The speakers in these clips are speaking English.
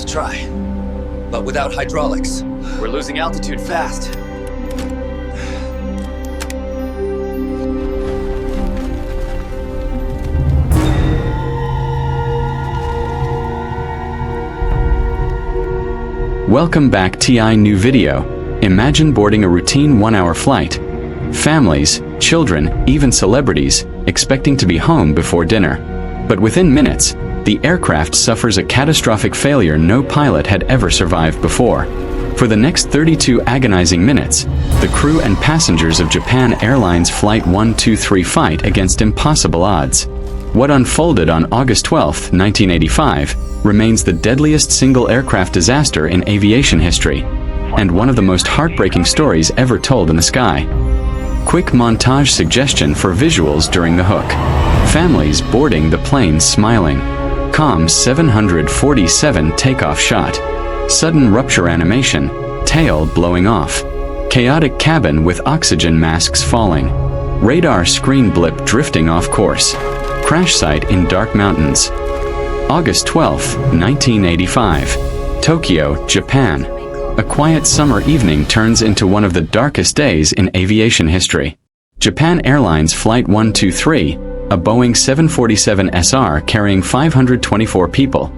to try, but without hydraulics. We're losing altitude fast. Welcome back to new video. Imagine boarding a routine 1-hour flight. Families, children, even celebrities, expecting to be home before dinner. But within minutes, the aircraft suffers a catastrophic failure no pilot had ever survived before. For the next 32 agonizing minutes, the crew and passengers of Japan Airlines Flight 123 fight against impossible odds. What unfolded on August 12, 1985, remains the deadliest single aircraft disaster in aviation history, and one of the most heartbreaking stories ever told in the sky. Quick montage suggestion for visuals during the hook. Families boarding the plane smiling. Calm 747 takeoff shot. Sudden rupture animation, tail blowing off. Chaotic cabin with oxygen masks falling. Radar screen blip drifting off course. Crash site in dark mountains. August 12, 1985. Tokyo, Japan. A quiet summer evening turns into one of the darkest days in aviation history. Japan Airlines Flight 123, a Boeing 747 SR carrying 524 people,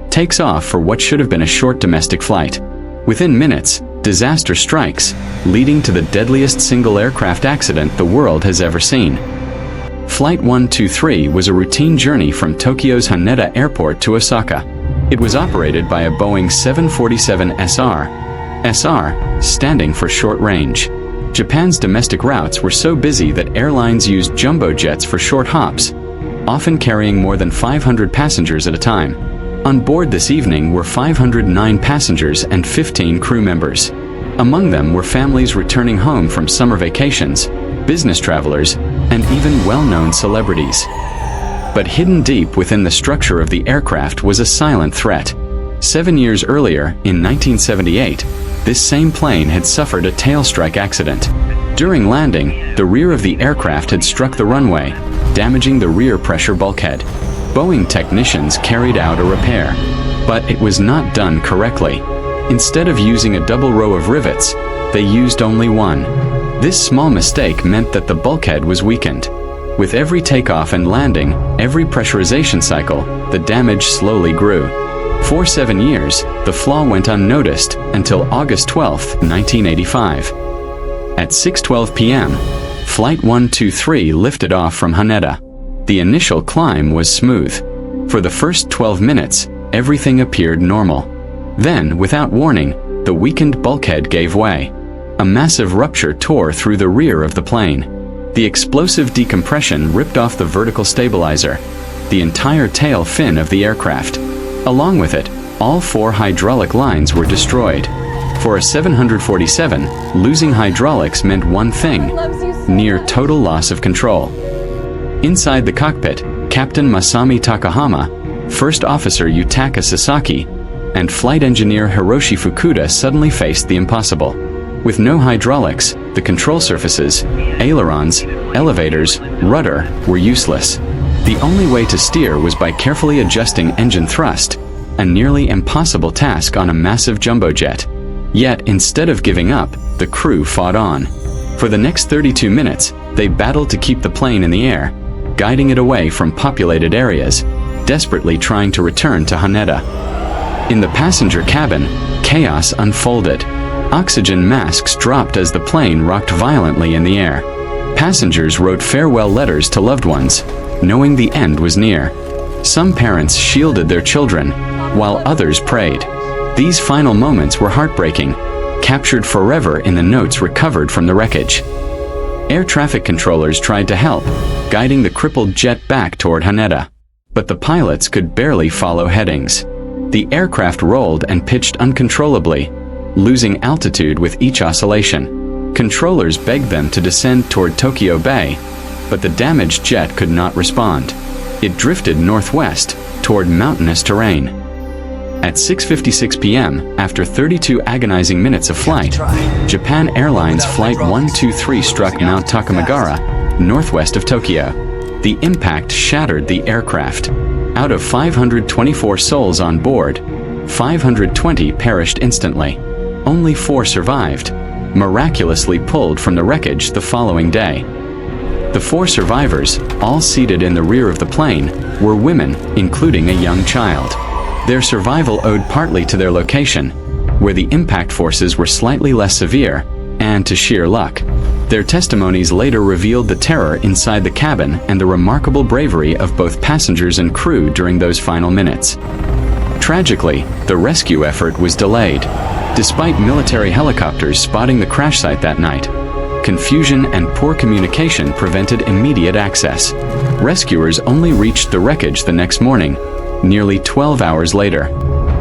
takes off for what should have been a short domestic flight. Within minutes, disaster strikes, leading to the deadliest single aircraft accident the world has ever seen. Flight 123 was a routine journey from Tokyo's Haneda Airport to Osaka. It was operated by a Boeing 747 SR, standing for short range. Japan's domestic routes were so busy that airlines used jumbo jets for short hops, often carrying more than 500 passengers at a time. On board this evening were 509 passengers and 15 crew members. Among them were families returning home from summer vacations, business travelers, and even well-known celebrities. But hidden deep within the structure of the aircraft was a silent threat. 7 years earlier, in 1978, this same plane had suffered a tailstrike accident. During landing, the rear of the aircraft had struck the runway, damaging the rear pressure bulkhead. Boeing technicians carried out a repair, but it was not done correctly. Instead of using a double row of rivets, they used only one. This small mistake meant that the bulkhead was weakened. With every takeoff and landing, every pressurization cycle, the damage slowly grew. For 7 years, the flaw went unnoticed until August 12, 1985. At 6:12 p.m., Flight 123 lifted off from Haneda. The initial climb was smooth. For the first 12 minutes, everything appeared normal. Then, without warning, the weakened bulkhead gave way. A massive rupture tore through the rear of the plane. The explosive decompression ripped off the vertical stabilizer, the entire tail fin of the aircraft. Along with it, all 4 hydraulic lines were destroyed. For a 747, losing hydraulics meant one thing: near total loss of control. Inside the cockpit, Captain Masami Takahama, First Officer Yutaka Sasaki, and Flight Engineer Hiroshi Fukuda suddenly faced the impossible. With no hydraulics, the control surfaces, ailerons, elevators, rudder were useless. The only way to steer was by carefully adjusting engine thrust, a nearly impossible task on a massive jumbo jet. Yet, instead of giving up, the crew fought on. For the next 32 minutes, they battled to keep the plane in the air, guiding it away from populated areas, desperately trying to return to Haneda. In the passenger cabin, chaos unfolded. Oxygen masks dropped as the plane rocked violently in the air. Passengers wrote farewell letters to loved ones, knowing the end was near. Some parents shielded their children, while others prayed. These final moments were heartbreaking, captured forever in the notes recovered from the wreckage. Air traffic controllers tried to help, guiding the crippled jet back toward Haneda. But the pilots could barely follow headings. The aircraft rolled and pitched uncontrollably, losing altitude with each oscillation. Controllers begged them to descend toward Tokyo Bay, but the damaged jet could not respond. It drifted northwest, toward mountainous terrain. At 6:56 p.m., after 32 agonizing minutes of flight, Japan Airlines Flight 123 struck Mount Takamagahara, northwest of Tokyo. The impact shattered the aircraft. Out of 524 souls on board, 520 perished instantly. Only 4 survived, miraculously pulled from the wreckage the following day. The 4 survivors, all seated in the rear of the plane, were women, including a young child. Their survival owed partly to their location, where the impact forces were slightly less severe, and to sheer luck. Their testimonies later revealed the terror inside the cabin and the remarkable bravery of both passengers and crew during those final minutes. Tragically, the rescue effort was delayed. Despite military helicopters spotting the crash site that night, confusion and poor communication prevented immediate access. Rescuers only reached the wreckage the next morning, nearly 12 hours later.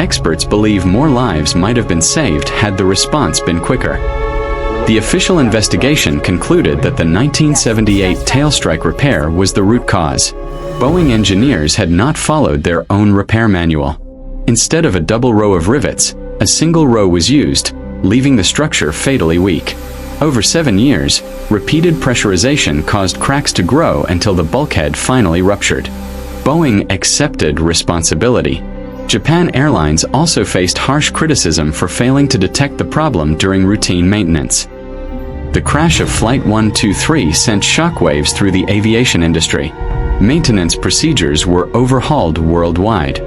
Experts believe more lives might have been saved had the response been quicker. The official investigation concluded that the 1978 tailstrike repair was the root cause. Boeing engineers had not followed their own repair manual. Instead of a double row of rivets, a single row was used, leaving the structure fatally weak. Over 7 years, repeated pressurization caused cracks to grow until the bulkhead finally ruptured. Boeing accepted responsibility. Japan Airlines also faced harsh criticism for failing to detect the problem during routine maintenance. The crash of Flight 123 sent shockwaves through the aviation industry. Maintenance procedures were overhauled worldwide.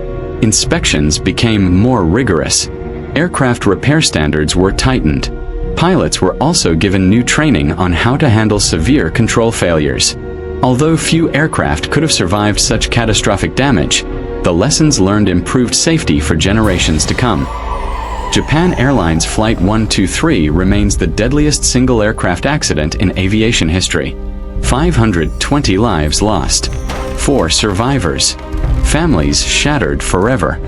Inspections became more rigorous. Aircraft repair standards were tightened. Pilots were also given new training on how to handle severe control failures. Although few aircraft could have survived such catastrophic damage, the lessons learned improved safety for generations to come. Japan Airlines Flight 123 remains the deadliest single aircraft accident in aviation history. 520 lives lost. 4 survivors. Families shattered forever.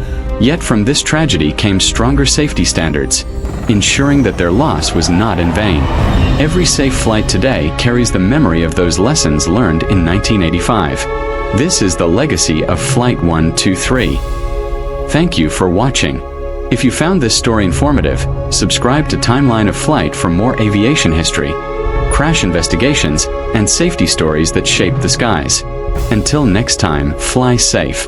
Yet from this tragedy came stronger safety standards, ensuring that their loss was not in vain. Every safe flight today carries the memory of those lessons learned in 1985. This is the legacy of Flight 123. Thank you for watching. If you found this story informative, subscribe to Timeline of Flight for more aviation history, crash investigations, and safety stories that shape the skies. Until next time, fly safe.